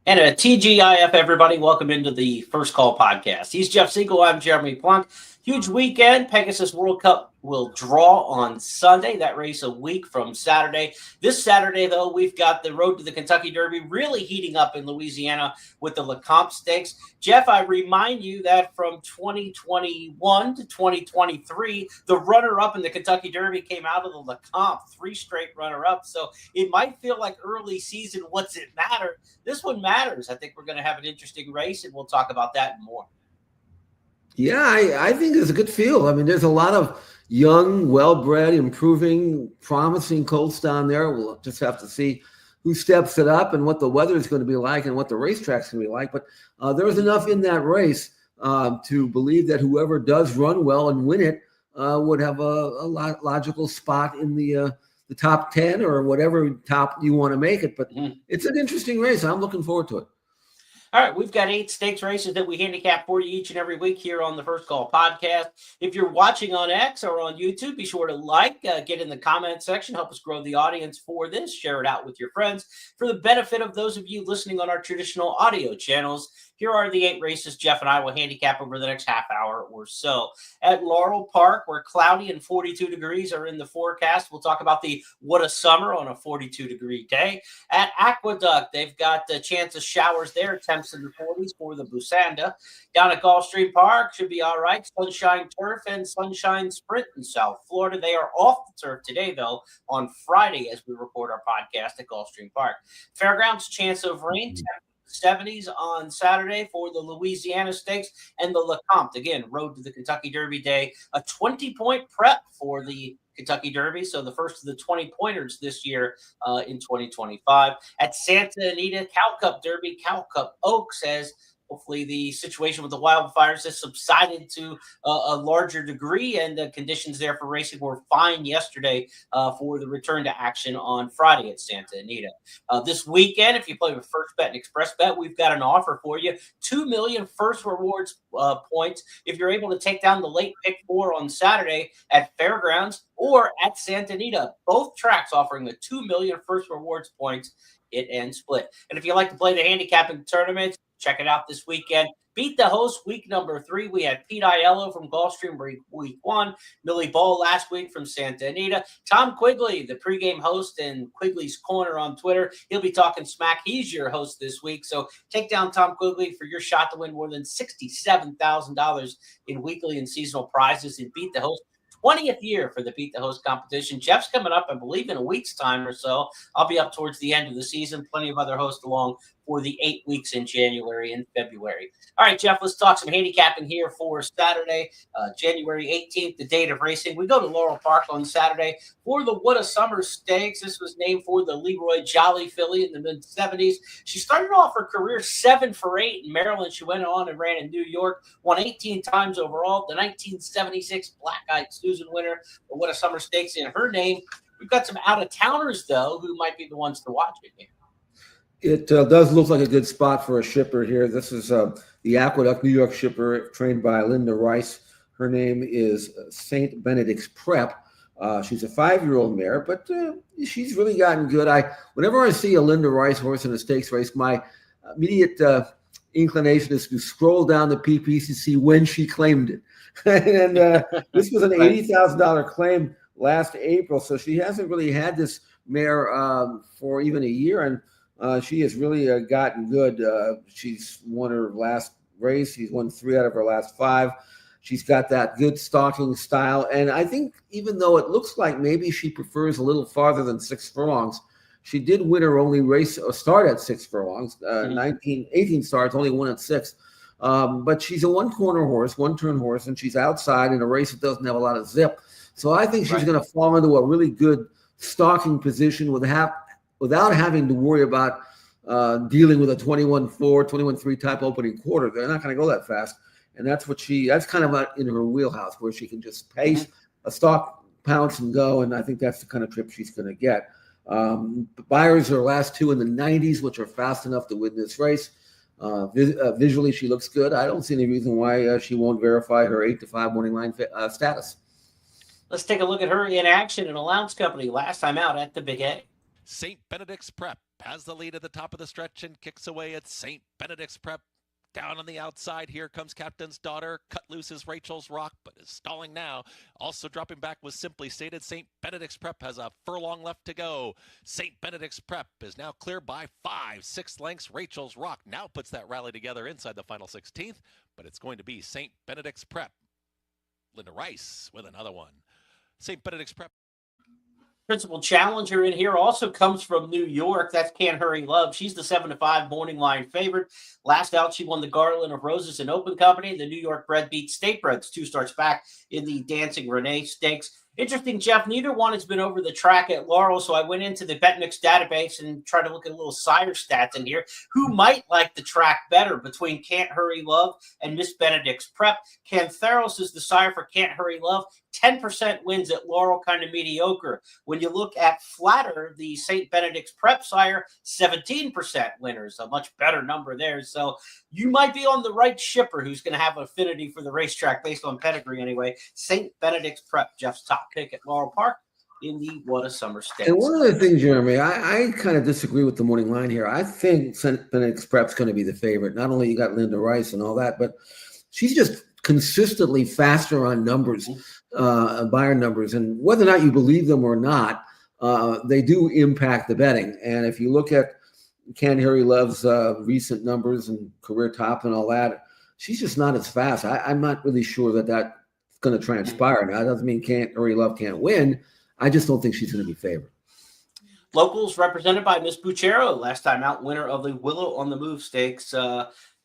And a TGIF, everybody. Welcome into the First Call podcast. He's Jeff Siegel. I'm Jeremy Plonk. Huge weekend. Pegasus World Cup will draw on Sunday. That race a week from Saturday. This Saturday, though, we've got the road to the Kentucky Derby really heating up in Louisiana with the Lecomte Stakes. Jeff, I remind you that from 2021 to 2023, the runner-up in the Kentucky Derby came out of the Lecomte, 3 straight runner-ups. So it might feel like early season. What's it matter? This one matters. I think we're going to have an interesting race, and we'll talk about that and more. Yeah, I think it's a good field. I mean, there's a lot of young, well-bred, improving, promising colts down there. We'll just have to see who steps it up and what the weather is going to be like and what the racetrack's going to be like. But there's enough in that race to believe that whoever does run well and win it would have a logical spot in the top 10 or whatever top you want to make it. But it's an interesting race. I'm looking forward to it. All right, we've got 8 stakes races that we handicap for you each and every week here on the First Call podcast. If you're watching on X or on YouTube, be sure to get in the comment section, help us grow the audience for this, share it out with your friends. For the benefit of those of you listening on our traditional audio channels, here are the 8 races Jeff and I will handicap over the next half hour or so. At Laurel Park, where cloudy and 42 degrees are in the forecast, we'll talk about the what a summer on a 42-degree day. At Aqueduct, they've got the chance of showers there, temps in the 40s for the Busanda. Down at Gulfstream Park, should be all right. Sunshine Turf and Sunshine Sprint in South Florida. They are off the turf today, though, on Friday as we record our podcast at Gulfstream Park. Fairgrounds, chance of rain, 70s on Saturday for the Louisiana Stakes and the Lecomte. Again, road to the Kentucky Derby day. A 20-point prep for the Kentucky Derby, so the first of the 20-pointers this year in 2025. At Santa Anita, Cow Cup Derby, Cow Cup Oaks, as hopefully the situation with the wildfires has subsided to a larger degree, and the conditions there for racing were fine yesterday for the return to action on Friday at Santa Anita. This weekend, if you play with First Bet and Express Bet, we've got an offer for you. 2 million first rewards points if you're able to take down the late pick 4 on Saturday at Fairgrounds or at Santa Anita. Both tracks offering the 2 million first rewards points, hit and split. And if you like to play the handicapping tournaments, check it out this weekend. Beat the Host week number 3. We had Pete Aiello from Gulfstream week 1. Millie Ball last week from Santa Anita. Tom Quigley, the pregame host in Quigley's Corner on Twitter. He'll be talking smack. He's your host this week. So take down Tom Quigley for your shot to win more than $67,000 in weekly and seasonal prizes and Beat the Host. 20th year for the Beat the Host competition. Jeff's coming up, I believe, in a week's time or so. I'll be up towards the end of the season. Plenty of other hosts along for the 8 weeks in January and February. All right, Jeff, let's talk some handicapping here for Saturday, January 18th, the date of racing. We go to Laurel Park on Saturday for the What a Summer Stakes. This was named for the Leroy Jolly filly in the mid-70s. She started off her career 7 for 8 in Maryland. She went on and ran in New York, won 18 times overall. The 1976 Black-Eyed Susan winner, the What a Summer Stakes in her name. We've got some out-of-towners, though, who might be the ones to watch it here. It does look like a good spot for a shipper here. This is the Aqueduct New York shipper trained by Linda Rice. Her name is St. Benedict's Prep. She's a 5-year-old mare, but she's really gotten good. Whenever I see a Linda Rice horse in a stakes race, my immediate inclination is to scroll down the PPs to see when she claimed it. And this was an $80,000 claim last April, so she hasn't really had this mare for even a year, and she has really gotten good. She's won her last race. She's won 3 out of her last 5. She's got that good stalking style. And I think even though it looks like maybe she prefers a little farther than 6 furlongs, she did win her only race or start at 6 furlongs, 18 starts, only 1 at 6. But she's a one-corner horse, one-turn horse, and she's outside in a race that doesn't have a lot of zip. So I think she's going to fall into a really good stalking position without having to worry about dealing with a 21-4, 21-3 type opening quarter. They're not going to go that fast. And that's kind of in her wheelhouse, where she can just pace a stalk, pounce, and go. And I think that's the kind of trip she's going to get. Buyers are last 2 in the 90s, which are fast enough to win this race. Visually, she looks good. I don't see any reason why she won't verify her 8-5 morning line status. Let's take a look at her in action in Allowance Company last time out at the Big A. St. Benedict's Prep has the lead at the top of the stretch and kicks away at St. Benedict's Prep. Down on the outside, here comes Captain's Daughter. Cut loose is Rachel's Rock, but is stalling now. Also dropping back was Simply Stated. St. Benedict's Prep has a furlong left to go. St. Benedict's Prep is now clear by 5-6 lengths. Rachel's Rock now puts that rally together inside the final 16th, but it's going to be St. Benedict's Prep. Linda Rice with another one. St. Benedict's Prep. Principal challenger in here also comes from New York. That's Can't Hurry Love. She's the 7-5 morning line favorite. Last out, she won the Garland of Roses in Open Company. The New York bred beat State Breds 2 starts back in the Dancing Renee Stakes. Interesting, Jeff, neither one has been over the track at Laurel, so I went into the BetMix database and tried to look at a little sire stats in here. Who might like the track better between Can't Hurry Love and Miss Benedict's Prep? Cantheros is the sire for Can't Hurry Love. 10% wins at Laurel, kind of mediocre. When you look at Flatter, the St. Benedict's Prep sire, 17% winners, a much better number there. So you might be on the right shipper who's going to have affinity for the racetrack based on pedigree anyway. St. Benedict's Prep, Jeff's top pick at Laurel Park in the What a Summer Stakes. And one of the things, Jeremy, I kind of disagree with the morning line here. I think St. Benedict's Prep's going to be the favorite. Not only you got Linda Rice and all that, but she's just consistently faster on numbers, buyer numbers. And whether or not you believe them or not, they do impact the betting. And if you look at Can't Hurry Love's recent numbers and career top and all that, she's just not as fast. I'm not really sure that that's going to transpire. Now, that doesn't mean Can't Hurry Love can't win. I just don't think she's going to be favored. Locals represented by Miss Buchero, last time out winner of the Willow on the Move Stakes.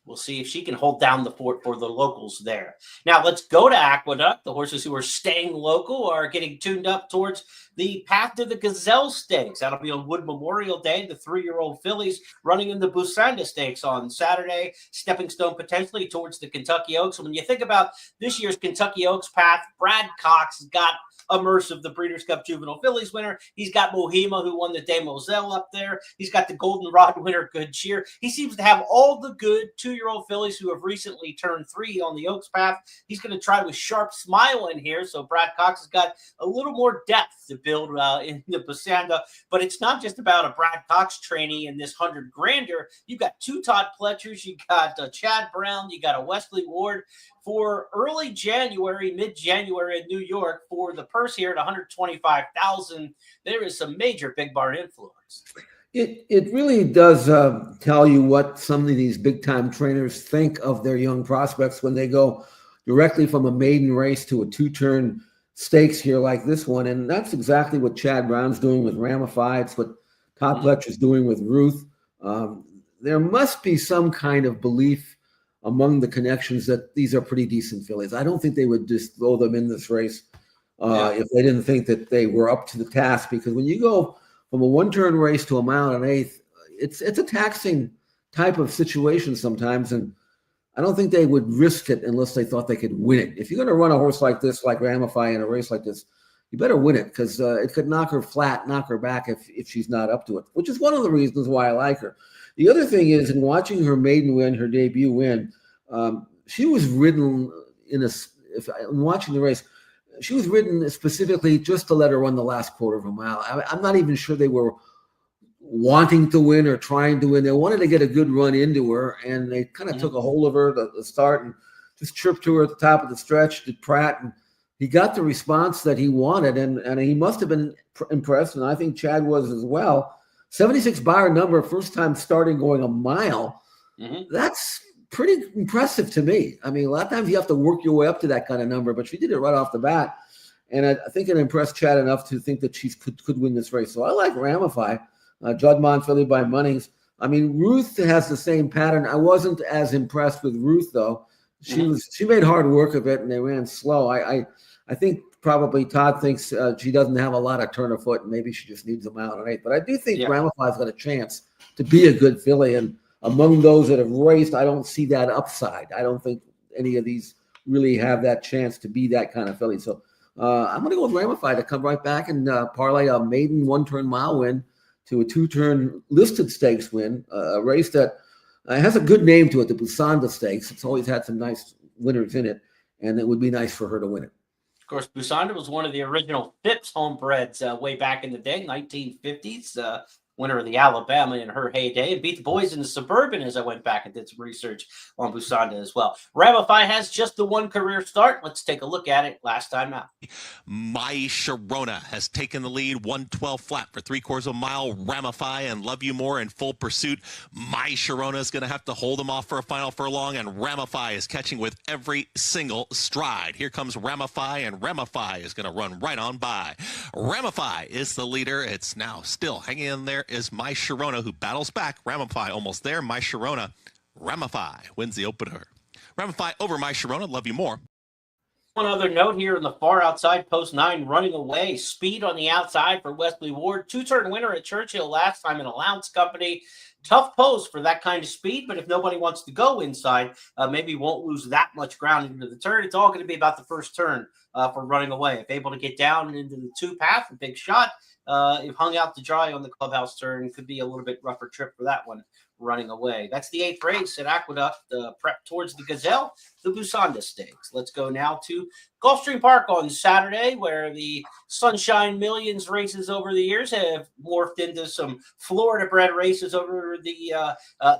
We'll see if she can hold down the fort for the locals there. Now let's go to Aqueduct. The horses who are staying local are getting tuned up towards the path to the Gazelle Stakes. That'll be on Wood Memorial Day. The 3-year-old fillies running in the Busanda Stakes on Saturday. Stepping stone potentially towards the Kentucky Oaks. And when you think about this year's Kentucky Oaks path, Brad Cox has got Immersive, the Breeders' Cup Juvenile Fillies winner. He's got Mohima, who won the Demoiselle up there. He's got the Goldenrod winner, Good Cheer. He seems to have all the good 2-year-old fillies who have recently turned 3 on the Oaks path. He's going to try with Sharp Smile in here, so Brad Cox has got a little more depth to build in the Busanda. But it's not just about a Brad Cox trainee in this 100 grander. You've got 2 Todd Pletchers. You got Chad Brown. You got a Wesley Ward. For early January, mid-January in New York, for the purse here at $125,000, there is some major big barn influence. It really does tell you what some of these big-time trainers think of their young prospects when they go directly from a maiden race to a 2-turn stakes here like this one. And that's exactly what Chad Brown's doing with Ramify. It's what Todd Pletcher's doing with Ruth. There must be some kind of belief among the connections that these are pretty decent fillies. I don't think they would just throw them in this race if they didn't think that they were up to the task, because when you go from a 1-turn race to a 1.125 miles, it's a taxing type of situation sometimes, and I don't think they would risk it unless they thought they could win it. If you're going to run a horse like this, like Ramify, in a race like this, you better win it, because it could knock her flat, knock her back if she's not up to it, which is one of the reasons why I like her. The other thing is, in watching her maiden win, her debut win, she was ridden watching the race, she was ridden specifically just to let her run the last quarter of a mile. I'm not even sure they were wanting to win or trying to win. They wanted to get a good run into her, and they kind of took a hold of her at the start and just chirped to her at the top of the stretch, did Pratt, and he got the response that he wanted, and he must have been impressed, and I think Chad was as well. 76 buyer number, first time starting going a mile. That's pretty impressive to me. I mean, a lot of times you have to work your way up to that kind of number, but she did it right off the bat. And I think it impressed Chad enough to think that she could win this race. So I like Ramify, Judmont filly by Munnings. I mean, Ruth has the same pattern. I wasn't as impressed with Ruth, though. She made hard work of it, and they ran slow. I think probably Todd thinks she doesn't have a lot of turn of foot, and maybe she just needs a 1.8 miles. But I do think Ramify's got a chance to be a good filly, and among those that have raced, I don't see that upside. I don't think any of these really have that chance to be that kind of filly. So I'm going to go with Ramify to come right back and parlay a maiden 1-turn mile win to a 2-turn listed stakes win, a race that has a good name to it, the Busanda Stakes. It's always had some nice winners in it, and it would be nice for her to win it. course, Busanda was one of the original Phipps homebreds way back in the day, 1950s. Winner of the Alabama in her heyday, and beat the boys in the Suburban as I went back and did some research on Busanda as well. Ramify has just the one career start. Let's take a look at it last time out. My Sharona has taken the lead, 112 flat for 3/4 of a mile. Ramify and Love You More in full pursuit. My Sharona is going to have to hold him off for a final furlong, and Ramify is catching with every single stride. Here comes Ramify, and Ramify is going to run right on by. Ramify is the leader. It's now still hanging in there is My Sharona, who battles back. Ramify almost there. My Sharona. Ramify wins the opener. Ramify over My Sharona. Love You More. One other note here in the far outside, post 9, running away. Speed on the outside for Wesley Ward. 2-turn winner at Churchill last time in Allowance Company. Tough post for that kind of speed, but if nobody wants to go inside, maybe won't lose that much ground into the turn. It's all going to be about the first turn for running away. If able to get down into the 2 path, a big shot. If hung out to dry on the clubhouse turn, could be a little bit rougher trip for that one running away. That's the 8th race at Aqueduct, prep towards the Gazelle, the Busanda Stakes. Let's go now to Gulfstream Park on Saturday, where the Sunshine Millions races over the years have morphed into some Florida-bred races over the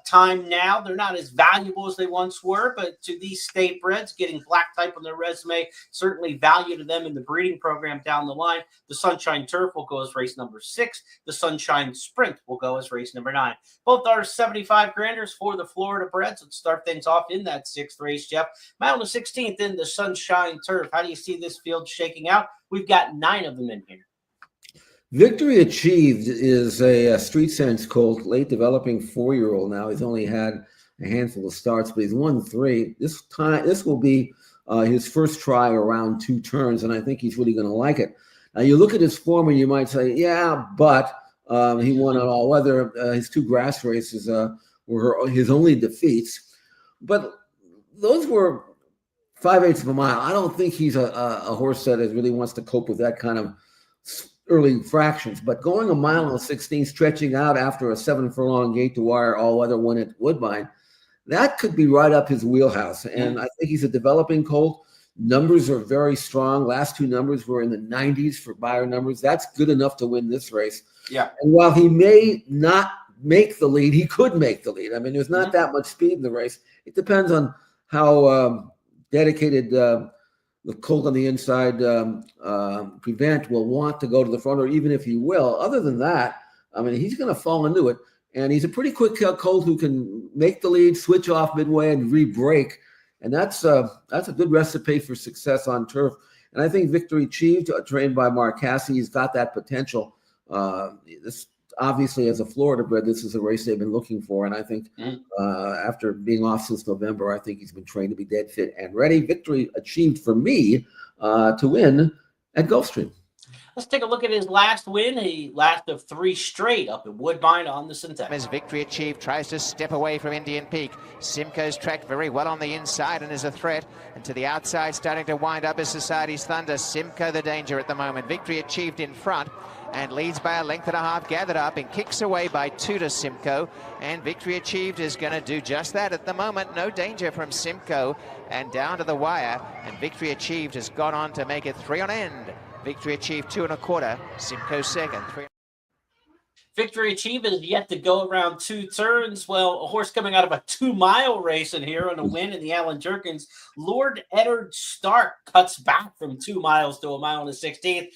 time now. They're not as valuable as they once were, but to these state breds, getting black type on their resume, certainly value to them in the breeding program down the line. The Sunshine Turf will go as race number 6. The Sunshine Sprint will go as race number 9. Both are 75 granders for the Florida breds. Let's start things off in that 6th race, Jeff. Mile on the 16th in the Sunshine Turf. How do you see this field shaking out? We've got 9 of them in here. Victory Achieved is a street sense colt, late developing 4-year-old now. He's only had a handful of starts, but he's won 3. This will be his first try around 2 turns, and I think he's really going to like it. Now, you look at his form and you might say, yeah, but he won an all-weather. His 2 grass races were his only defeats, but those were 5/8 of a mile. I don't think he's a horse that really wants to cope with that kind of early fractions. But going a mile and 16, stretching out after a 7-furlong gate to wire all-weather win at Woodbine, that could be right up his wheelhouse. And I think he's a developing colt. Numbers are very strong. Last 2 numbers were in the 90s for buyer numbers. That's good enough to win this race. Yeah. And while he may not make the lead, he could make the lead. I mean, there's not that much speed in the race. It depends on how dedicated the colt on the inside Prevent will want to go to the front, or even if he will. Other than that, I mean, he's going to fall into it. And he's a pretty quick colt who can make the lead, switch off midway, and re-break. And that's a good recipe for success on turf. And I think Victory Achieved, trained by Mark Cassey, he's got that potential. This obviously, as a Florida bred, this is a race they've been looking for. And I think after being off since November, I think he's been trained to be dead fit and ready. Victory Achieved for me to win at Gulfstream. Let's take a look at his last win. He last of 3 straight up at Woodbine on the synthetic. As Victory Achieved tries to step away from Indian Peak. Simcoe's tracked very well on the inside and is a threat. And to the outside, starting to wind up is Society's Thunder. Simcoe the danger at the moment. Victory Achieved in front and leads by a length and a half, gathered up and kicks away by 2 to Simcoe. And Victory Achieved is going to do just that at the moment. No danger from Simcoe and down to the wire. And Victory Achieved has gone on to make it 3 on end. Victory Achieved 2 1/4. Simcoe second. 3. Victory Achieved is yet to go around 2 turns. Well, a horse coming out of a 2-mile race in here on a win in the Allen Jerkins. Lord Eddard Stark cuts back from 2 miles to a mile and a 16th.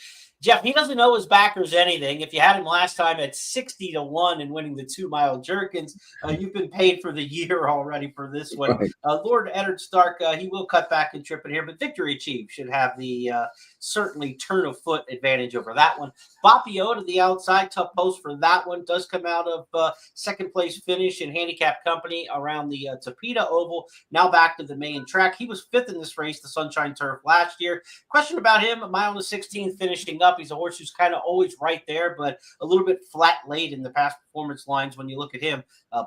Jeff, he doesn't owe his backers anything. If you had him last time at 60 to 1 and winning the 2-mile Jerkins, you've been paid for the year already for this one. Right. Lord Eddard Stark, he will cut back and trip in here, but Victory Achieved should have the certainly turn of foot advantage over that one. Bapio to the outside, tough post for that one. Does come out of 2nd place finish in handicap company around the Tapeta Oval. Now back to the main track. He was 5th in this race, the Sunshine Turf last year. Question about him, a mile and a 16th finishing up. He's a horse who's kind of always right there, but a little bit flat late in the past performance lines when you look at him.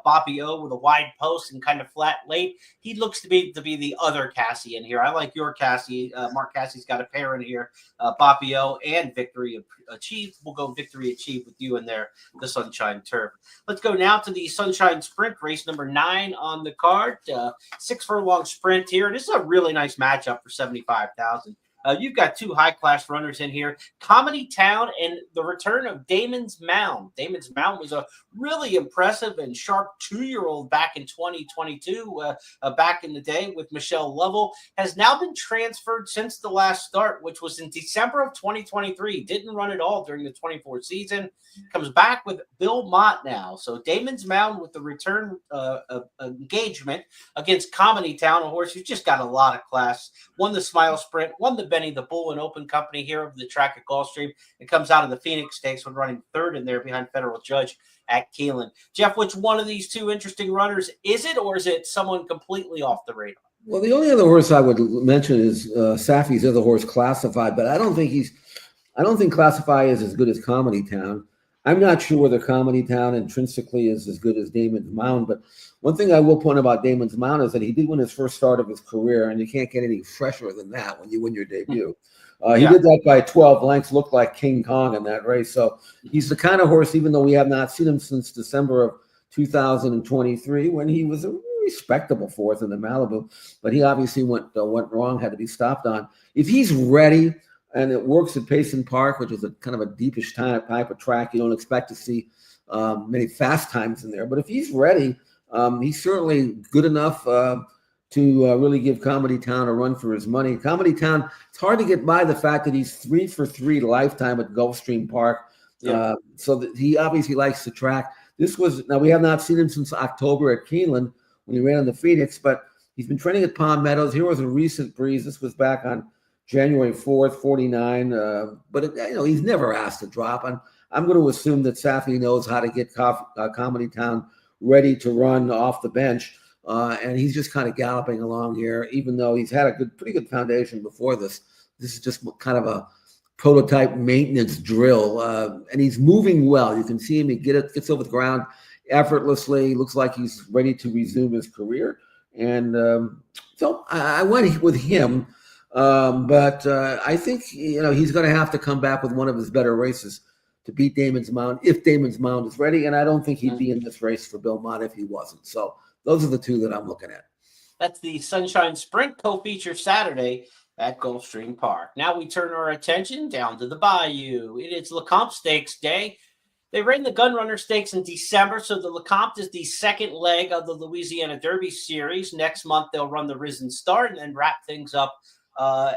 Bapio with a wide post and kind of flat late. He looks to be the other Cassie in here. I like your Cassie. Mark Cassie's got a pair in here. Bapio and Victory Achieved. We'll go Victory Achieved with you in there, the Sunshine Turf. Let's go now to the Sunshine Sprint, race number 9 on the card. 6-furlong sprint here. This is a really nice matchup for $75,000. You've got two high-class runners in here, Comedy Town and the return of Damon's Mound. Damon's Mound was a really impressive and sharp 2-year-old back in 2022, back in the day with Michelle Lovell, has now been transferred since the last start, which was in December of 2023. Didn't run at all during the 24 season. Comes back with Bill Mott now. So Damon's Mound with the return engagement against Comedy Town, a horse who's just got a lot of class. Won the Smile Sprint, won the Benny the Bull in open company here over the track at Gulfstream. It comes out of the Phoenix Stakes when running third in there behind Federal Judge at Keeneland. Jeff, which one of these two interesting runners is it, or is it someone completely off the radar? Well, the only other horse I would mention is Safi's other horse, Classified, but I don't think Classified is as good as Comedy Town. I'm not sure whether Comedy Town intrinsically is as good as Damon's Mound, but one thing I will point about Damon's Mound is that he did win his first start of his career, and you can't get any fresher than that when you win your debut. He did that by 12 lengths, looked like King Kong in that race. So he's the kind of horse, even though we have not seen him since December of 2023, when he was a respectable fourth in the Malibu, but he obviously went wrong, had to be stopped on. If he's ready, and it works at Payson Park, which is a kind of a deepish type of track. You don't expect to see many fast times in there. But if he's ready, he's certainly good enough to really give Comedy Town a run for his money. Comedy Town, it's hard to get by the fact that he's 3 for 3 lifetime at Gulfstream Park. So that he obviously likes the track. Now we have not seen him since October at Keeneland when he ran on the Phoenix, but he's been training at Palm Meadows. Here was a recent breeze. This was back on January 4th, 49. But he's never asked to drop. I'm going to assume that Safi knows how to get Comedy Town ready to run off the bench. And he's just kind of galloping along here, even though he's had a pretty good foundation before this. This is just kind of a prototype maintenance drill. And he's moving well. You can see him. He gets over the ground effortlessly. Looks like he's ready to resume his career. And so I went with him. But I think, he's going to have to come back with one of his better races to beat Damon's Mound if Damon's Mound is ready. And I don't think he'd be in this race for Bill Mott if he wasn't. So those are the two that I'm looking at. That's the Sunshine Sprint co-feature Saturday at Gulfstream Park. Now we turn our attention down to the Bayou. It is Lecomte Stakes day. They ran the Gunrunner Stakes in December, so the Lecomte is the second leg of the Louisiana Derby Series. Next month, they'll run the Risen Start and then wrap things up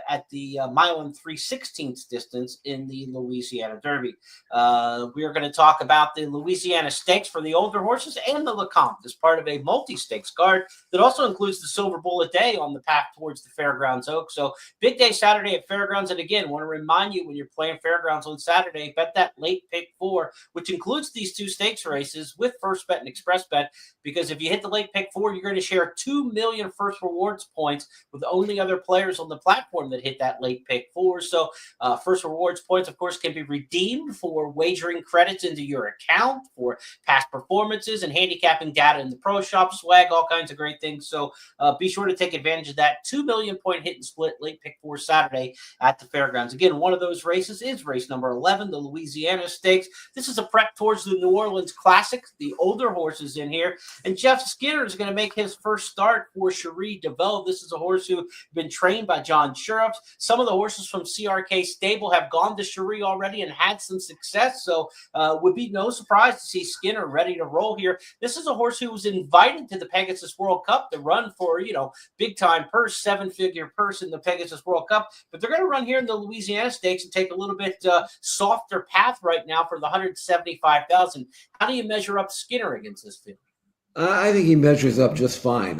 at the mile and 3/16 distance in the Louisiana Derby. We are going to talk about the Louisiana Stakes for the older horses and the Lecomte as part of a multi-stakes card that also includes the Silver Bullet Day on the path towards the Fairgrounds Oaks. So big day Saturday at Fairgrounds. And again, want to remind you when you're playing Fairgrounds on Saturday, bet that late pick 4, which includes these two stakes races with First Bet and Express Bet, because if you hit the late pick 4, you're going to share 2 million first rewards points with only other players on the platform that hit that late pick 4. So first rewards points, of course, can be redeemed for wagering credits into your account, for past performances and handicapping data in the pro shop, swag, all kinds of great things. So be sure to take advantage of that 2 million point hit and split late pick 4 Saturday at the Fairgrounds. Again, one of those races is race number 11, the Louisiana Stakes. This is a prep towards the New Orleans Classic, the older horses in here. And Jeff Skinner is going to make his first start for Cherie DeVoe. This is a horse who's been trained by John Shirrups. Some of the horses from CRK Stable have gone to Cherie already and had some success. So would be no surprise to see Skinner ready to roll here. This is a horse who was invited to the Pegasus World Cup to run for, big time purse, 7-figure purse in the Pegasus World Cup. But they're going to run here in the Louisiana Stakes and take a little bit softer path right now for the 175,000. How do you measure up Skinner against this field? I think he measures up just fine.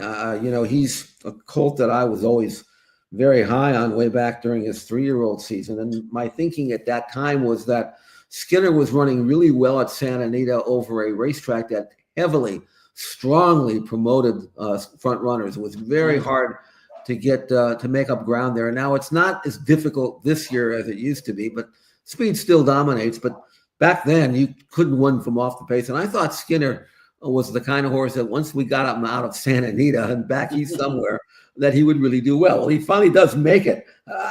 He's a colt that I was always very high on way back during his 3-year-old season. And my thinking at that time was that Skinner was running really well at Santa Anita over a racetrack that heavily, strongly promoted front runners. It was very hard to get to make up ground there. Now it's not as difficult this year as it used to be, but speed still dominates. But back then you couldn't win from off the pace. And I thought Skinner was the kind of horse that once we got him out of Santa Anita and back east somewhere, that he would really do well. Well, he finally does make it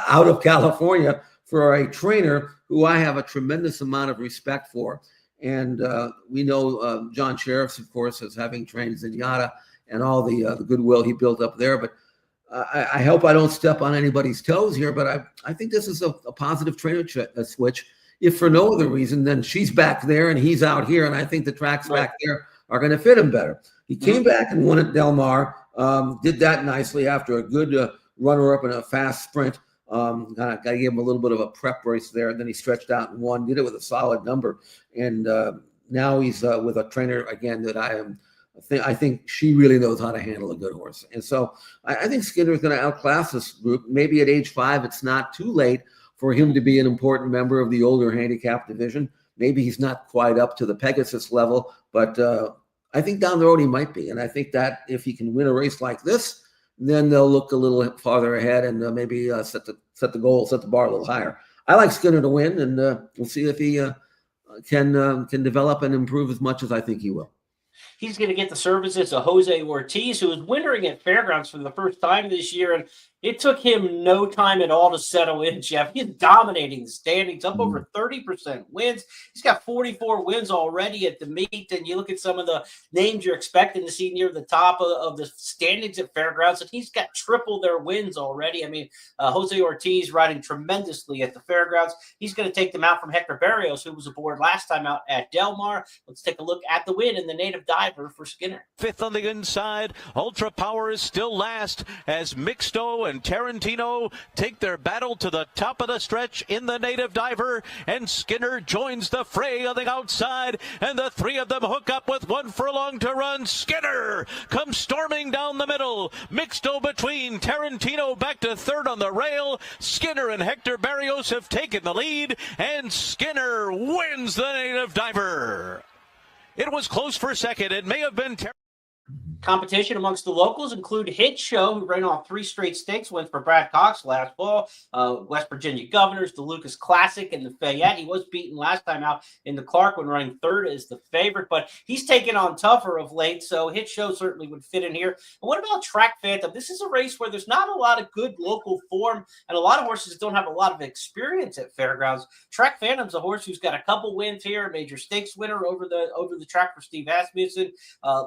out of California for a trainer who I have a tremendous amount of respect for. And we know John Sheriffs, of course, as having trained Zenyatta and all the goodwill he built up there. But I hope I don't step on anybody's toes here, but I think this is a positive trainer switch. If for no other reason, then she's back there and he's out here, and I think the tracks back there are going to fit him better. He came back and won at Del Mar, did that nicely after a good runner-up in a fast sprint. Got to give him a little bit of a prep race there, and then he stretched out and won, did it with a solid number. And now he's with a trainer, again, that I think she really knows how to handle a good horse. And so I think Skinner is going to outclass this group. Maybe at age 5, it's not too late for him to be an important member of the older handicap division. Maybe he's not quite up to the Pegasus level, but I think down the road he might be. And I think that if he can win a race like this, then they'll look a little farther ahead and maybe set the bar a little higher. I like Skinner to win, and we'll see if he can develop and improve as much as I think he will. He's going to get the services of Jose Ortiz, who is wintering at Fairgrounds for the first time this year, and it took him no time at all to settle in, Jeff. He's dominating the standings, up over 30% wins. He's got 44 wins already at the meet, and you look at some of the names you're expecting to see near the top of the standings at Fairgrounds, and he's got triple their wins already. I mean, Jose Ortiz riding tremendously at the Fairgrounds. He's going to take them out from Hector Barrios, who was aboard last time out at Del Mar. Let's take a look at the win in the Native Diver for Skinner. 5th on the inside. Ultra Power is still last as Mixto and Tarantino take their battle to the top of the stretch in the Native Diver, and Skinner joins the fray on the outside, and the 3 of them hook up with 1 furlong to run. Skinner comes storming down the middle. Mixto between. Tarantino back to 3rd on the rail. Skinner and Hector Barrios have taken the lead, and Skinner wins the Native Diver. It was close for second. It may have been Competition amongst the locals include Hit Show, who ran off 3 straight stakes, wins for Brad Cox last fall. West Virginia Governors, the Lucas Classic, and the Fayette. He was beaten last time out in the Clark when running 3rd as the favorite, but he's taken on tougher of late, so Hit Show certainly would fit in here. And what about Track Phantom? This is a race where there's not a lot of good local form, and a lot of horses don't have a lot of experience at Fairgrounds. Track Phantom's a horse who's got a couple wins here, a major stakes winner over the track for Steve Asmussen.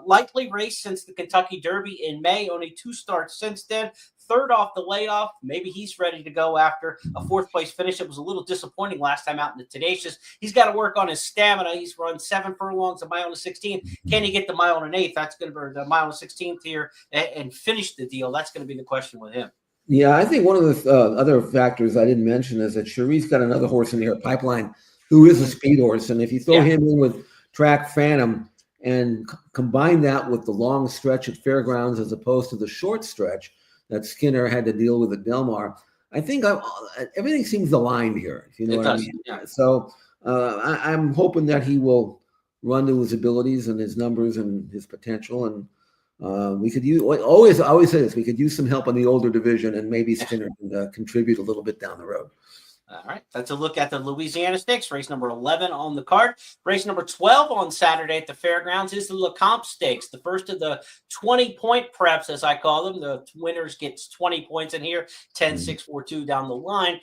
Likely race since the Kentucky Derby in May, only 2 starts since then. 3rd off the layoff. Maybe he's ready to go after a 4th place finish. It was a little disappointing last time out in the Tenacious. He's got to work on his stamina. He's run 7 furlongs, a mile and 16. Can he get the mile and 1/8? That's going to be the mile and 16th here and finish the deal. That's going to be the question with him. Yeah, I think one of the other factors I didn't mention is that Cherie's got another horse in here, Pipeline, who is a speed horse. And if you throw him in with Track Phantom and combine that with the long stretch at Fairgrounds as opposed to the short stretch that Skinner had to deal with at Del Mar, I think everything seems aligned here, if you know what I mean. Yeah. So I'm hoping that he will run to his abilities and his numbers and his potential. And we could use, I always say this, we could use some help in the older division, and maybe Skinner can contribute a little bit down the road. All right, that's a look at the Louisiana Stakes, race number 11 on the card. Race number 12 on Saturday at the Fairgrounds is the Lecomte Stakes, the first of the 20-point preps, as I call them. The winners gets 20 points in here, 10, 6, 4, 2 down the line.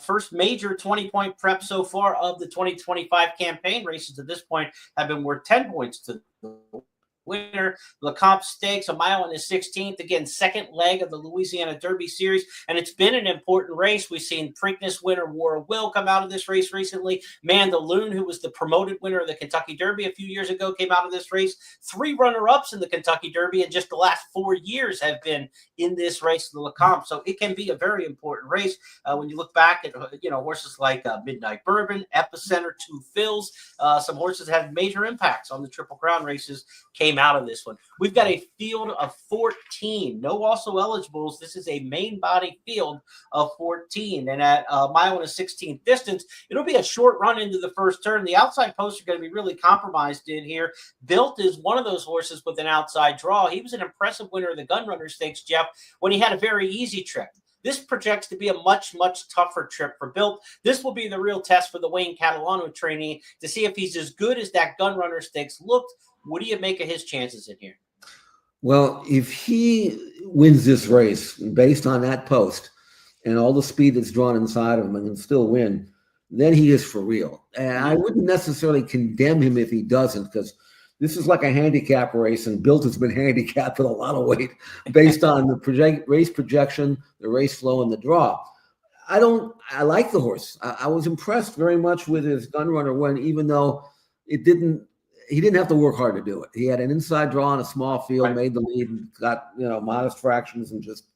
First major 20-point prep so far of the 2025 campaign. Races at this point have been worth 10 points to the winner. Lecomte Stakes, a mile and a 16th. Again, 2nd leg of the Louisiana Derby Series, and it's been an important race. We've seen Preakness winner War of Will come out of this race recently. Mandaloon, who was the promoted winner of the Kentucky Derby a few years ago, came out of this race. 3 runner-ups in the Kentucky Derby, and just the last 4 years have been in this race, the Lecomte. So it can be a very important race when you look back at horses like Midnight Bourbon, Epicenter, Two Fills. Some horses have major impacts on the Triple Crown races came out of this one. We've got a field of 14, no also eligibles. This is a main body field of 14, and at a mile and a 16th distance, it'll be a short run into the first turn. The outside posts are going to be really compromised in here. Built is one of those horses with an outside draw. He was an impressive winner of the Gunrunner Stakes, Jeff, when he had a very easy trip. This projects to be a much, much tougher trip for Built. This will be the real test for the Wayne Catalano trainee to see if he's as good as that Gunrunner Stakes looked. What do you make of his chances in here? Well, if he wins this race based on that post and all the speed that's drawn inside of him and can still win, then he is for real. And I wouldn't necessarily condemn him if he doesn't, because This is like a handicap race, and Built has been handicapped with a lot of weight based on the race projection, the race flow, and the draw. I like the horse. I was impressed very much with his gun runner win, even though he didn't have to work hard to do it. He had an inside draw in a small field, Right. made the lead, and got modest fractions, and just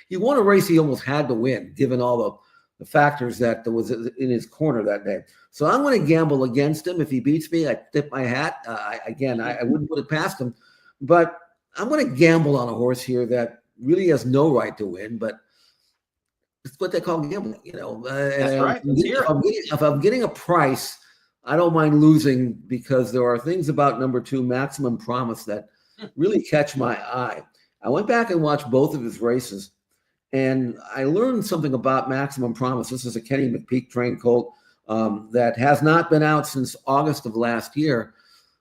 he won a race he almost had to win, given all the factors that was in his corner that day. So I'm going to gamble against him. If he beats me, I tip my hat. I wouldn't put it past him, but I'm going to gamble on a horse here that really has no right to win, but it's what they call gambling, That's right. Let's hear it. If I'm getting a price, I don't mind losing, because there are things about number 2, Maximum Promise, that really catch my eye. I went back and watched both of his races, and I learned something about Maximum Promise. This is a Kenny McPeak trained colt that has not been out since August of last year.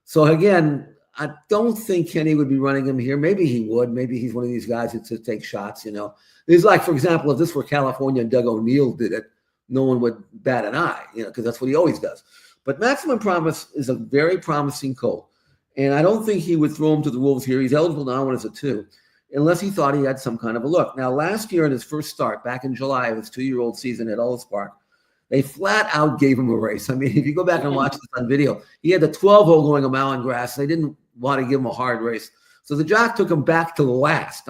So again, I don't think Kenny would be running him here. Maybe he would. Maybe he's one of these guys that just takes shots, It's like, for example, if this were California and Doug O'Neill did it, no one would bat an eye, because that's what he always does. But Maximum Promise is a very promising colt, and I don't think he would throw him to the wolves here. He's eligible now as a 2, unless he thought he had some kind of a look. Now, last year in his first start, back in July of his 2-year-old season at Ellis Park, they flat out gave him a race. I mean, if you go back and watch this on video, he had the 12-hole going a mile in grass. They didn't want to give him a hard race. So the jock took him back to the last,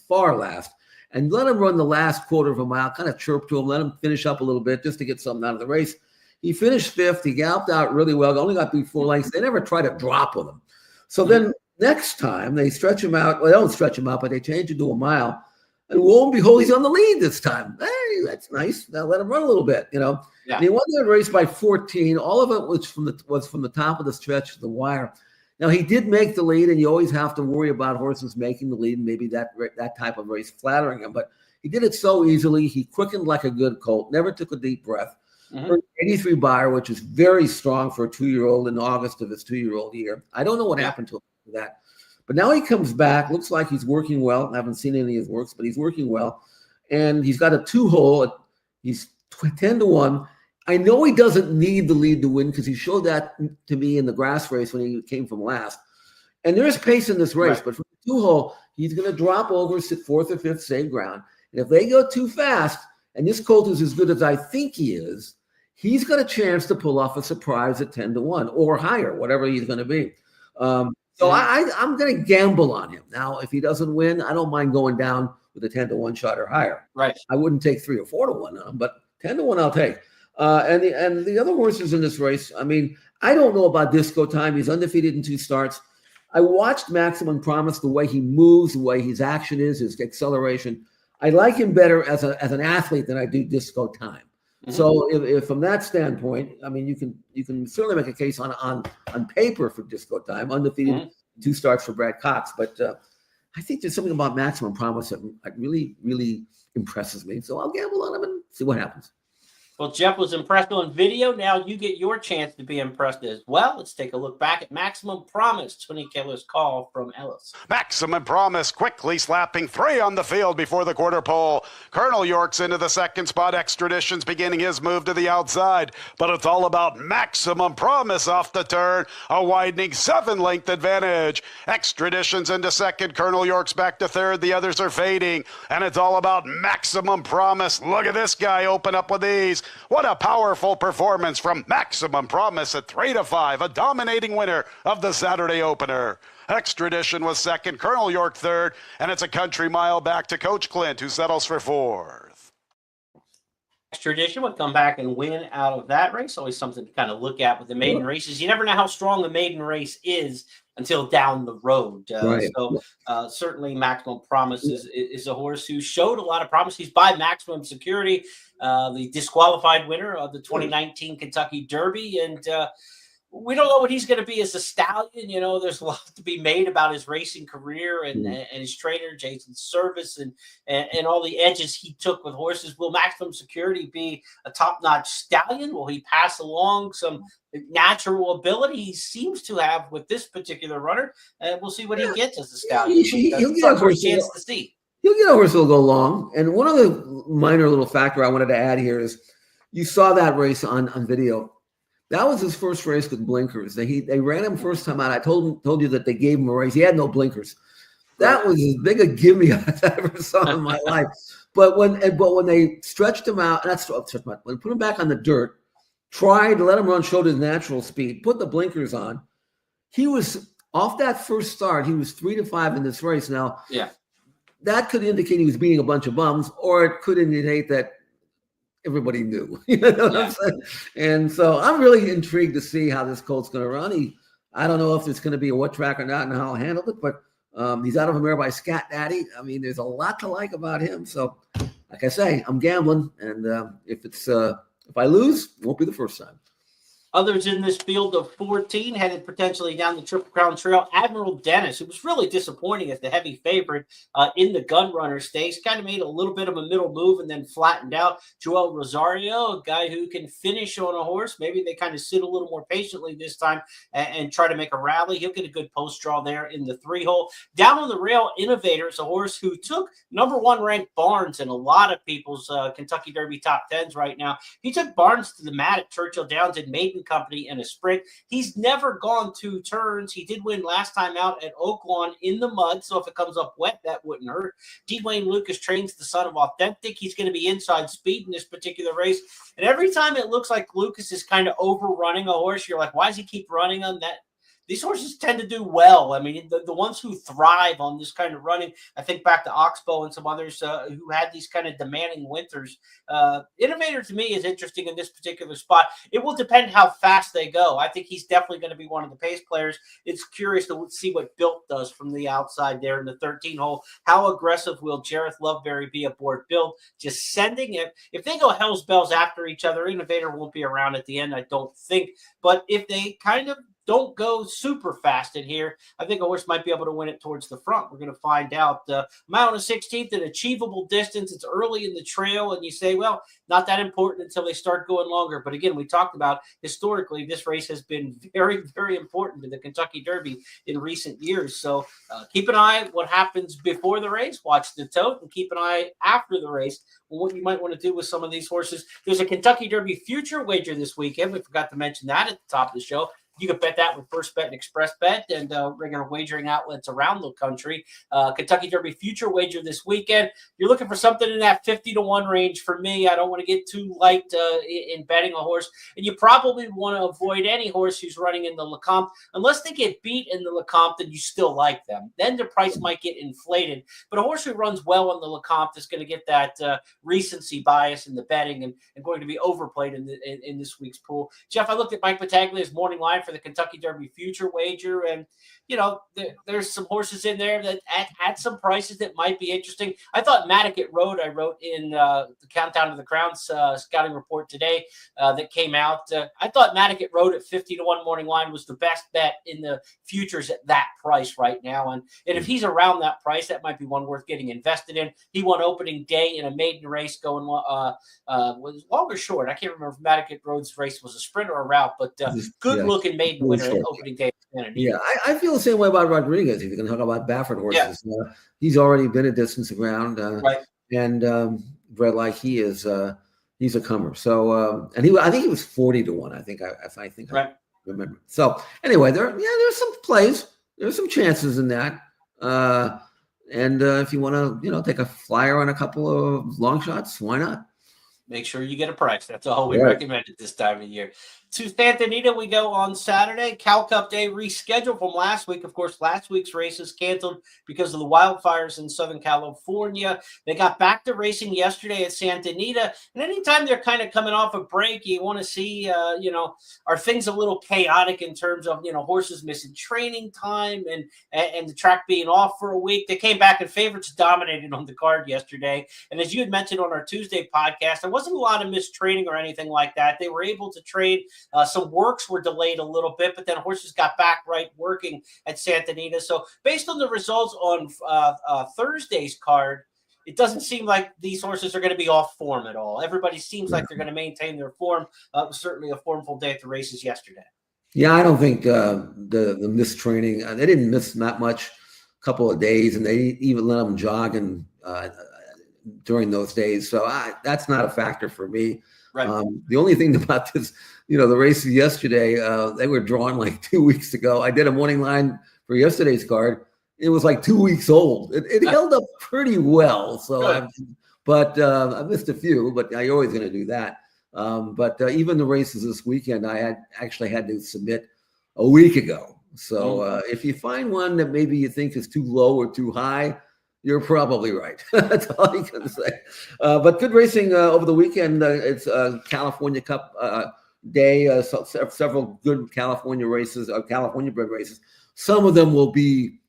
far last, and let him run the last quarter of a mile, kind of chirp to him, let him finish up a little bit just to get something out of the race. He finished 5th. He galloped out really well. Only got beat 4 lengths. They never tried to drop with him. So then next time they stretch him out. Well, they don't stretch him out, but they change it to a mile. And lo and behold, he's on the lead this time. Hey, that's nice. Now let him run a little bit, Yeah. And he won that race by 14. All of it was from the top of the stretch to the wire. Now, he did make the lead, and you always have to worry about horses making the lead, and maybe that type of race flattering him. But he did it so easily. He quickened like a good colt, never took a deep breath. 83 Beyer, which is very strong for a 2-year-old in August of his 2-year-old year. I don't know what happened to him for that. But now he comes back. Looks like he's working well. I haven't seen any of his works, but he's working well. And he's got a 2-hole. He's 10-1. I know he doesn't need the lead to win, because he showed that to me in the grass race when he came from last. And there is pace in this race, Right. but for the 2-hole, he's going to drop over, sit 4th or 5th, save ground. And if they go too fast, and this colt is as good as I think he is, he's got a chance to pull off a surprise at 10-1 or higher, whatever he's going to be. So I'm going to gamble on him. Now, if he doesn't win, I don't mind going down with a 10-1 shot or higher. Right. I wouldn't take 3 or 4-1 on him, but 10-1 I'll take. And the other horses in this race, I don't know about Disco Time. He's undefeated in 2 starts. I watched Maximum Promise, the way he moves, the way his action is, his acceleration. I like him better as an athlete than I do Disco Time. So if from that standpoint, you can certainly make a case on paper for Disco Time, undefeated 2 starts for Brad Cox. But I think there's something about Maximum Promise that really, really impresses me. So I'll gamble on him and see what happens. Well, Jeff was impressed on video. Now you get your chance to be impressed as well. Let's take a look back at Maximum Promise, Tony Keller's call from Ellis. Maximum Promise quickly slapping 3 on the field before the quarter pole. Colonel York's into the 2nd spot. Extradition's beginning his move to the outside. But it's all about Maximum Promise off the turn. A widening 7-length advantage. Extradition's into 2nd. Colonel York's back to 3rd. The others are fading. And it's all about Maximum Promise. Look at this guy open up with these. What a powerful performance from Maximum Promise at 3-5, a dominating winner of the Saturday opener. Extradition was 2nd, Colonel York 3rd, and it's a country mile back to Coach Clint, who settles for 4th. Extradition would come back and win out of that race. Always something to kind of look at with the maiden races. You never know how strong the maiden race is until down the road. Right. So certainly Maximum Promise is a horse who showed a lot of promise. He's by Maximum Security, the disqualified winner of the 2019 Kentucky Derby. And we don't know what he's going to be as a stallion. There's a lot to be made about his racing career and his trainer, Jason Service, and all the edges he took with horses. Will Maximum Security be a top-notch stallion? Will he pass along some natural ability he seems to have with this particular runner? And we'll see what he gets as a stallion. He'll That's get our first chance to see. He'll get a horse that'll go long. And one other minor little factor I wanted to add here is you saw that race on video. That was his first race with blinkers. They ran him first time out. I told you that they gave him a race. He had no blinkers. That was as big a gimme as I ever saw in my life. But when they stretched him out, when they put him back on the dirt, tried to let him run, showed his natural speed, put the blinkers on. He was off that first start. He was 3-5 in this race. Now, that could indicate he was beating a bunch of bums, or it could indicate that everybody knew. You know what I'm saying? And so I'm really intrigued to see how this colt's going to run. I don't know if it's going to be a wet track or not and how I'll handle it, but he's out of a mare by Scat Daddy. I mean, there's a lot to like about him. So, like I say, I'm gambling, and if I lose, it won't be the first time. Others in this field of 14 headed potentially down the Triple Crown Trail. Admiral Dennis, who was really disappointing as the heavy favorite in the Gun Runner Stakes, kind of made a little bit of a middle move and then flattened out. Joel Rosario, a guy who can finish on a horse. Maybe they kind of sit a little more patiently this time and try to make a rally. He'll get a good post draw there in the 3-hole. Down on the rail, Innovators, a horse who took #1 ranked Barnes in a lot of people's Kentucky Derby top 10s right now. He took Barnes to the mat at Churchill Downs and Maiden Company in a sprint. He's never gone 2 turns. He did win last time out at Oaklawn in the mud, so if it comes up wet, that wouldn't hurt. D. Wayne Lucas trains the son of Authentic. He's going to be inside speed in this particular race, and every time it looks like Lucas is kind of overrunning a horse, you're like, why does he keep running on that? These horses tend to do well. I mean, the ones who thrive on this kind of running, I think back to Oxbow and some others who had these kind of demanding winters. Innovator to me is interesting in this particular spot. It will depend how fast they go. I think he's definitely going to be one of the pace players. It's curious to see what Built does from the outside there in the 13-hole. How aggressive will Jareth Loveberry be aboard Built? Just sending it. If they go hell's bells after each other, Innovator won't be around at the end, I don't think. But if they kind of don't go super fast in here, I think a horse might be able to win it towards the front. We're going to find out. Mile and 16th, an achievable distance. It's early in the trail, and you say, well, not that important until they start going longer. But again, we talked about historically, this race has been very, very important to the Kentucky Derby in recent years. So keep an eye what happens before the race. Watch the tote, and keep an eye after the race on what you might want to do with some of these horses. There's a Kentucky Derby future wager this weekend. We forgot to mention that at the top of the show. You can bet that with First Bet and Express Bet and regular wagering outlets around the country. Kentucky Derby future wager this weekend. You're looking for something in that 50-1 range for me. I don't want to get too light in betting a horse. And you probably want to avoid any horse who's running in the Lecomte. Unless they get beat in the Lecomte, then you still like them. Then the price might get inflated. But a horse who runs well on the Lecomte is going to get that recency bias in the betting and going to be overplayed in this week's pool. Jeff, I looked at Mike Battaglia's morning line for the Kentucky Derby future wager, and there's some horses in there that at some prices that might be interesting. I thought Matticat Road, I wrote in the Countdown to the Crowns scouting report today that came out. I thought Matticat Road at 50-1 morning line was the best bet in the futures at that price right now. And if he's around that price, that might be one worth getting invested in. He won opening day in a maiden race going was long or short. I can't remember if Matticat Road's race was a sprint or a route, but good looking maiden winner at opening day. Yeah, I feel the same way about Rodriguez. If you're going to talk about Baffert horses, he's already been a distance around, and bred like he is. He's a comer. So, and I think he was 40-1. I think I remember. So anyway, there's some plays. There's some chances in that. And if you want to, take a flyer on a couple of long shots, why not? Make sure you get a price. That's all we recommend at this time of year. To Santa Anita, we go on Saturday. Cal Cup Day rescheduled from last week. Of course, last week's races canceled because of the wildfires in Southern California. They got back to racing yesterday at Santa Anita. And anytime they're kind of coming off a break, you want to see, are things a little chaotic in terms of, horses missing training time and the track being off for a week. They came back and favorites dominated on the card yesterday. And as you had mentioned on our Tuesday podcast, there wasn't a lot of missed training or anything like that. They were able to trade. Some works were delayed a little bit, but then horses got back right working at Santa Anita. So based on the results on Thursday's card, it doesn't seem like these horses are going to be off form at all. Everybody seems like they're going to maintain their form. It was certainly a formful day at the races yesterday. Yeah, I don't think the missed training, they didn't miss that much, a couple of days, and they even let them jog and during those days. So that's not a factor for me. Right. The only thing about this, the races yesterday, they were drawn like 2 weeks ago. I did a morning line for yesterday's card. It was like 2 weeks old. It held up pretty well. So I missed a few, but I'm always going to do that. But even the races this weekend, I actually had to submit a week ago. So if you find one that maybe you think is too low or too high, you're probably right. That's all I can say. But good racing over the weekend. It's California Cup day. Several good California races, California bred races. Some of them will be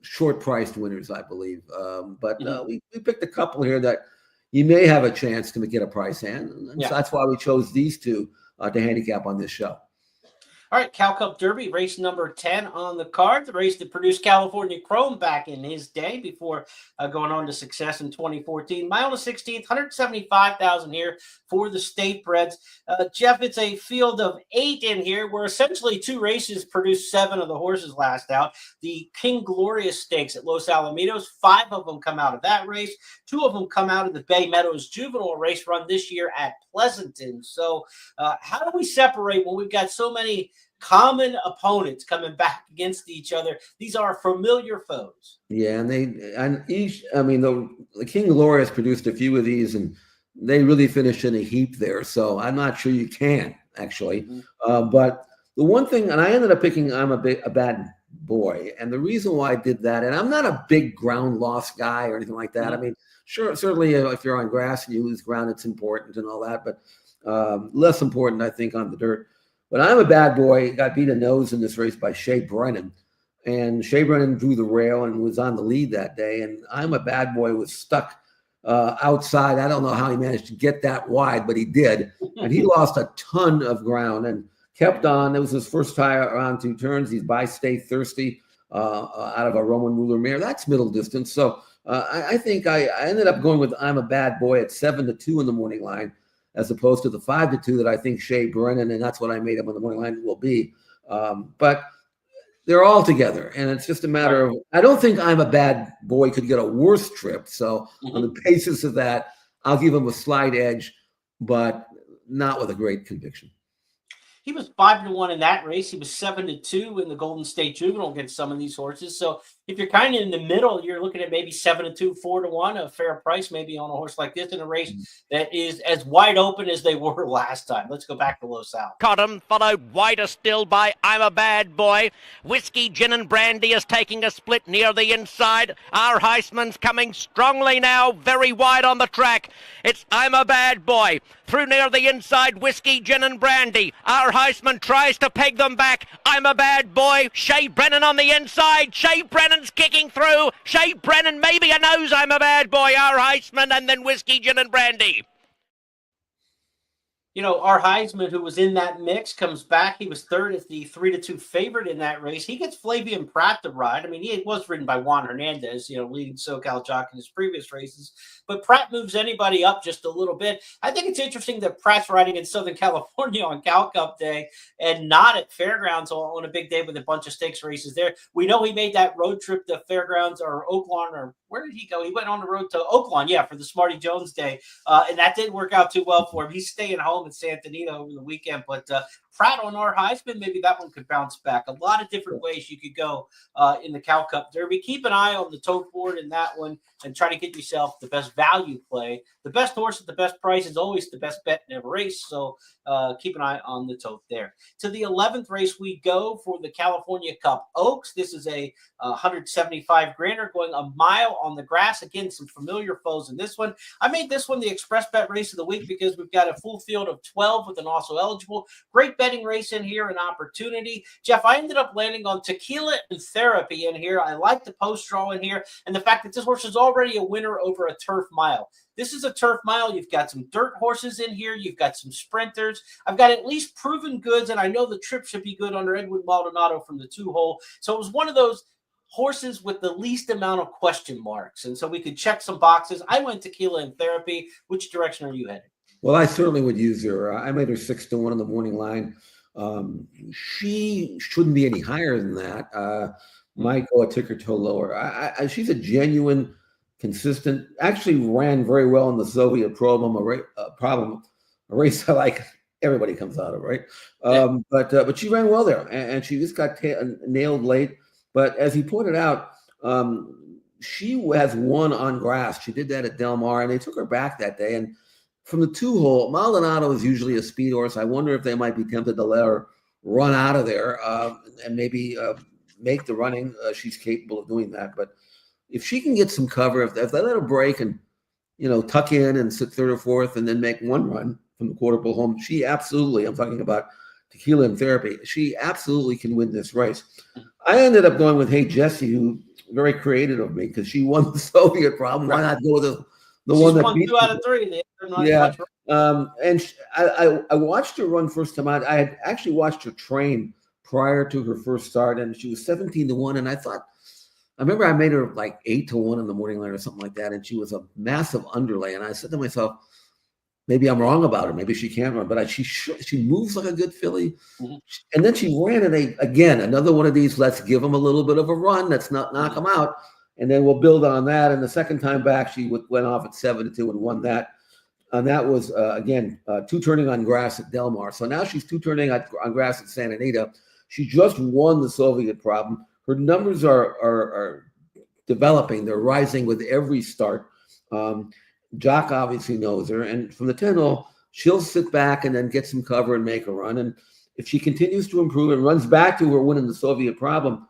short-priced winners, I believe. But we picked a couple here that you may have a chance to get a price hand. And so that's why we chose these two to handicap on this show. All right, Cal Cup Derby, race number 10 on the card. The race that produced California Chrome back in his day before going on to success in 2014. Mile and 16th, 175,000 here for the state breds. Jeff, it's a field of 8 in here where essentially 2 races produced 7 of the horses last out. The King Glorious Stakes at Los Alamitos, 5 of them come out of that race. 2 of them come out of the Bay Meadows Juvenile race run this year at Pleasanton. So how do we separate when we've got so many common opponents coming back against each other? These are familiar foes. Yeah, and the King Glorious produced a few of these, and they really finished in a heap there. So I'm not sure you can actually. But the one thing, and I ended up picking I'm a Bad Boy, and the reason why I did that, and I'm not a big ground loss guy or anything like that. I mean, sure, certainly if you're on grass and you lose ground, it's important and all that, but less important, I think, on the dirt. But I'm a Bad Boy. Got beat a nose in this race by Shea Brennan. And Shea Brennan drew the rail and was on the lead that day. And I'm a Bad Boy was stuck outside. I don't know how he managed to get that wide, but he did. And he lost a ton of ground and kept on. It was his first tire around 2 turns. He's by Stay Thirsty out of a Roman ruler mare. That's middle distance. So I think I ended up going with I'm a Bad Boy at 7-2 in the morning line, as opposed to the 5-2 that I think Shea Brennan, and that's what I made up on the morning line, will be. But they're all together, and it's just a matter of, I don't think I'm a Bad Boy could get a worse trip. So on the basis of that, I'll give him a slight edge, but not with a great conviction. He was 5-1 in that race. He was 7-2 in the Golden State Juvenile against some of these horses. So if you're kind of in the middle, you're looking at maybe 7-2, 4-1, a fair price maybe on a horse like this in a race that is as wide open as they were last time. Let's go back to Los Al. Cotton followed wider still by I'm a Bad Boy. Whiskey, Gin and Brandy is taking a split near the inside. Our Heisman's coming strongly now, very wide on the track. It's I'm a Bad Boy. Through near the inside, Whiskey, Gin and Brandy. Our Heisman tries to peg them back. I'm a Bad Boy. Shea Brennan on the inside. Shea Brennan's kicking through. Shea Brennan maybe a nose. I'm a Bad Boy. Our Heisman, and then Whiskey, Gin and Brandy. Our Heisman, who was in that mix, comes back. He was third as the 3-2 favorite in that race. He gets Flavian Pratt to ride. I mean, he was ridden by Juan Hernandez, leading SoCal jock in his previous races. But Pratt moves anybody up just a little bit. I think it's interesting that Pratt's riding in Southern California on Cal Cup Day and not at Fairgrounds on a big day with a bunch of stakes races there. We know he made that road trip to Fairgrounds or Oaklawn, or where did he go? He went on the road to Oaklawn, for the Smarty Jones Day. And that didn't work out too well for him. He's staying home in Santa Anita over the weekend. But Pratt on our Heisman, maybe that one could bounce back. A lot of different ways you could go in the Cal Cup Derby. Keep an eye on the tote board in that one and try to get yourself the best value play. The best horse at the best price is always the best bet in every race. So keep an eye on the tote there. To the 11th race we go for the California Cup Oaks. This is a 175 grander going a mile on the grass. Again, some familiar foes in this one. I made this one the express bet race of the week because we've got a full field of 12 with an also eligible. Great betting race in here, an opportunity. Jeff, I ended up landing on Tequila and Therapy in here. I like the post draw in here and the fact that this horse is already a winner over a turf mile. This is a turf mile. You've got some dirt horses in here. You've got some sprinters. I've got at least proven goods, and I know the trip should be good under Edwin Maldonado from the 2-hole. So it was one of those horses with the least amount of question marks, and so we could check some boxes. I went Tequila and Therapy. Which direction are you headed? Well, I certainly would use her. I made her 6-1 on the morning line. She shouldn't be any higher than that. Might go a tick or toe lower. She's a genuine consistent. Actually ran very well in the Soviet problem, a race I like. Everybody comes out of, right? But she ran well there, and she just got nailed late. But as he pointed out, she has won on grass. She did that at Del Mar, and they took her back that day. And from the 2-hole, Maldonado is usually a speed horse. I wonder if they might be tempted to let her run out of there and maybe make the running. She's capable of doing that. But if she can get some cover, if they let her break and tuck in and sit third or fourth and then make one run from the quarter pole home, she absolutely, I'm talking about Tequila and Therapy, she absolutely can win this race. I ended up going with Hey Jesse, who very creative of me because she won the Soviet problem. Why not go with the one that beat 2 out of 3? Yeah. And I watched her run first time out. I had actually watched her train prior to her first start, and she was 17-1. And I remember I made her like 8-1 in the morning line or something like that, and she was a massive underlay. And I said to myself, maybe I'm wrong about her. Maybe she can't run, but she moves like a good filly. Mm-hmm. And then she ran again, another one of these, let's give them a little bit of a run. Let's not knock them out. And then we'll build on that. And the second time back, she went off at 7-2 and won that. And that was, again, 2 turning on grass at Del Mar. So now she's 2 turning on grass at Santa Anita. She just won the Soviet problem. Her numbers are developing. They're rising with every start. Jock obviously knows her, and from the 10-hole, she'll sit back and then get some cover and make a run. And if she continues to improve and runs back to her winning the Soviet problem,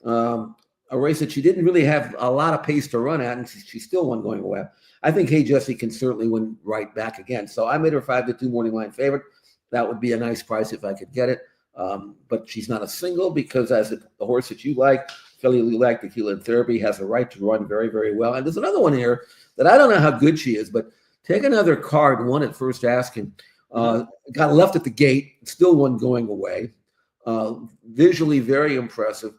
a race that she didn't really have a lot of pace to run at, and she still won going away, I think Hey Jesse can certainly win right back again. So I made her 5-2 morning line favorite. That would be a nice price if I could get it. But she's not a single because as the horse that you like, filly you like, Tequila and Therapy, has a right to run very, very well. And there's another one here that I don't know how good she is, but take another card, won at first asking. Got left at the gate, still won going away. Visually very impressive.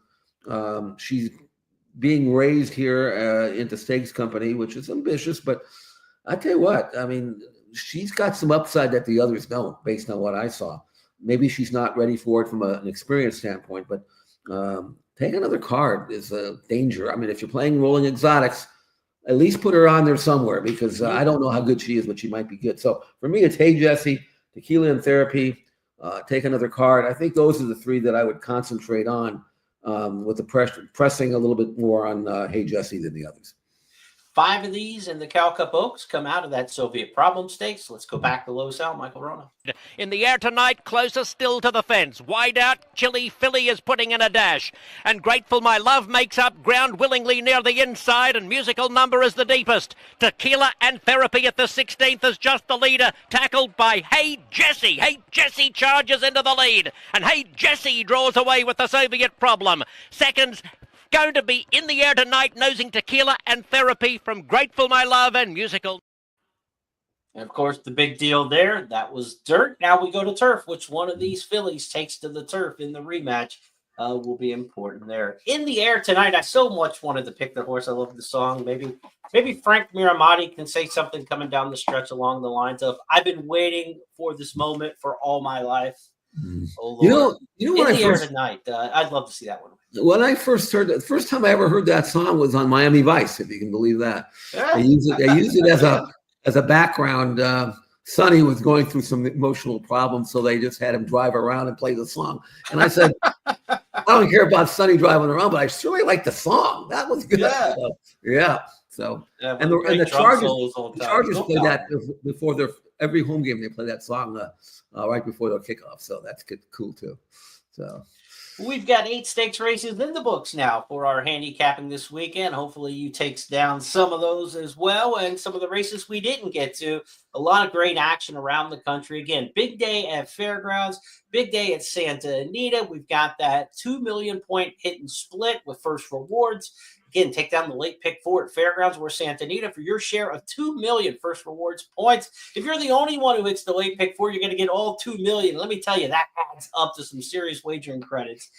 She's being raised here into Stakes Company, which is ambitious, but I tell you what, I mean, she's got some upside that the others don't, based on what I saw. Maybe she's not ready for it from an experience standpoint, but take another card is a danger. I mean, if you're playing rolling exotics, at least put her on there somewhere because I don't know how good she is, but she might be good. So for me, it's Hey Jesse, Tequila and Therapy, take another card. I think those are the 3 that I would concentrate on with the pressing a little bit more on Hey Jesse than the others. 5 of these in the Cal Cup Oaks come out of that Soviet problem stakes. Let's go back to Low Sal, Michael Rona. In the air tonight, closer still to the fence. Wide out, Chilly Philly is putting in a dash. And Grateful My Love makes up ground willingly near the inside, and Musical Number is the deepest. Tequila and Therapy at the 16th is just the leader, tackled by Hey Jesse. Hey Jesse charges into the lead, and Hey Jesse draws away with the Soviet problem. Seconds going to be in the air tonight, nosing Tequila and Therapy from Grateful My Love and Musical. And of course, the big deal there, that was dirt. Now we go to turf. Which one of these fillies takes to the turf in the rematch will be important there. In the air tonight, I so much wanted to pick the horse. I love the song. Maybe Frank Miramati can say something coming down the stretch along the lines of, I've been waiting for this moment for all my life. Oh, Lord. You know what? In the air tonight, I'd love to see that one. When I first heard it, the first time I ever heard that song was on Miami Vice, if you can believe that. Yeah. They used it as a background. Sonny was going through some emotional problems, so they just had him drive around and play the song. And I said, I don't care about Sonny driving around, but I surely like the song. That was good. Yeah. So and the Chargers play that before every home game. They play that song right before their kickoff. So that's cool too. So. We've got 8 stakes races in the books now for our handicapping this weekend. Hopefully you takes down some of those as well, and some of the races we didn't get to. A lot of great action around the country. Again, big day at Fairgrounds, big day at Santa Anita. We've got that 2 million point hit and split with first rewards. Again, take down the late pick 4 at Fairgrounds or Santa Anita for your share of 2 million first rewards points. If you're the only one who hits the late pick 4, you're going to get all 2 million. Let me tell you, that adds up to some serious wagering credits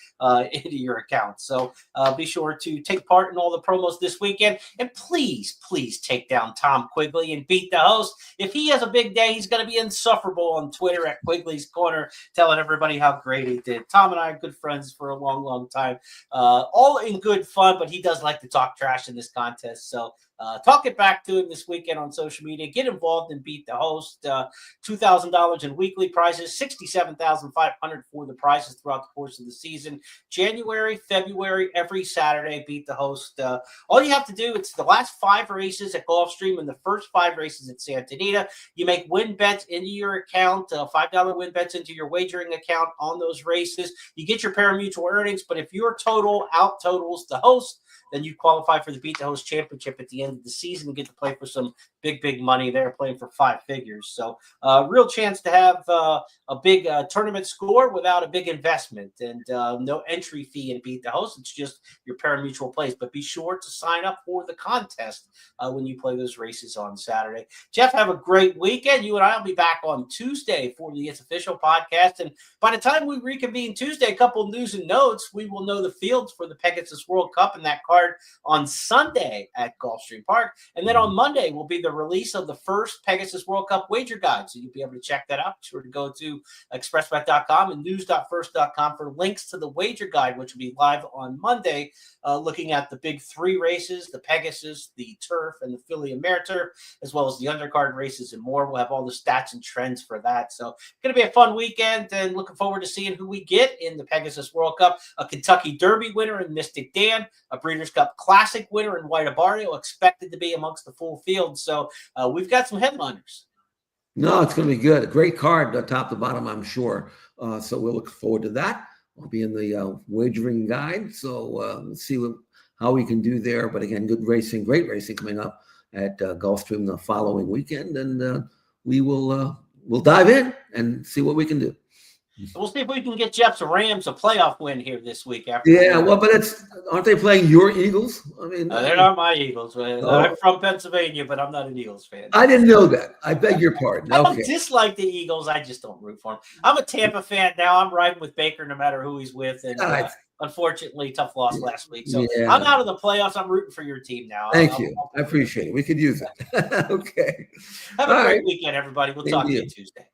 into your account. So be sure to take part in all the promos this weekend. And please take down Tom Quigley and beat the host. If he has a big day, he's going to be insufferable on Twitter at Quigley's Corner, telling everybody how great he did. Tom and I are good friends for a long, long time. All in good fun, but he does like to talk trash in this contest. So talk it back to him this weekend on social media. Get involved and beat the host. $2,000 in weekly prizes, $67,500 for the prizes throughout the course of the season. January, February, every Saturday, beat the host. All you have to do, it's the last 5 races at Gulfstream and the first 5 races at Santa Anita. You make win bets into your account, $5 win bets into your wagering account on those races. You get your pari-mutuel earnings, but if your total out totals the host, then you qualify for the Beat the Host Championship at the end of the season and get to play for some big money there, playing for 5 figures. So real chance to have a big tournament score without a big investment, and no entry fee in Beat the Host. It's just your pari-mutuel plays. But be sure to sign up for the contest when you play those races on Saturday. Jeff, have a great weekend. You and I will be back on Tuesday for the It's Official podcast. And by the time we reconvene Tuesday, a couple of news and notes, we will know the fields for the Pegasus World Cup and that card on Sunday at Gulfstream Park. And then on Monday will be the release of the first Pegasus World Cup wager guide. So you'll be able to check that out. Be sure to go to expressbet.com and news.first.com for links to the wager guide, which will be live on Monday, looking at the big 3 races, the Pegasus, the Turf, and the Philly Ameriturf, as well as the undercard races and more. We'll have all the stats and trends for that. So it's going to be a fun weekend, and looking forward to seeing who we get in the Pegasus World Cup. A Kentucky Derby winner in Mystic Dan, a Breeders' Cup Classic winner in White Abarrio, expected to be amongst the full field. So we've got some headliners. No, it's going to be good. A great card, top to bottom, I'm sure. So we'll look forward to that. I'll be in the wagering guide. So let's see how we can do there. But again, good racing, great racing coming up at Gulfstream the following weekend. And we'll dive in and see what we can do. We'll see if we can get Jeff's Rams a playoff win here this week. But aren't they playing your Eagles? I mean, they're not my Eagles. I'm from Pennsylvania, but I'm not an Eagles fan. I didn't know that. I beg your pardon. I don't dislike the Eagles. I just don't root for them. I'm a Tampa fan now. I'm riding with Baker no matter who he's with. And unfortunately, tough loss last week. So I'm out of the playoffs. I'm rooting for your team now. Thank you. I appreciate it. We could use it. Okay. Have a great weekend, everybody. We'll talk to you Tuesday.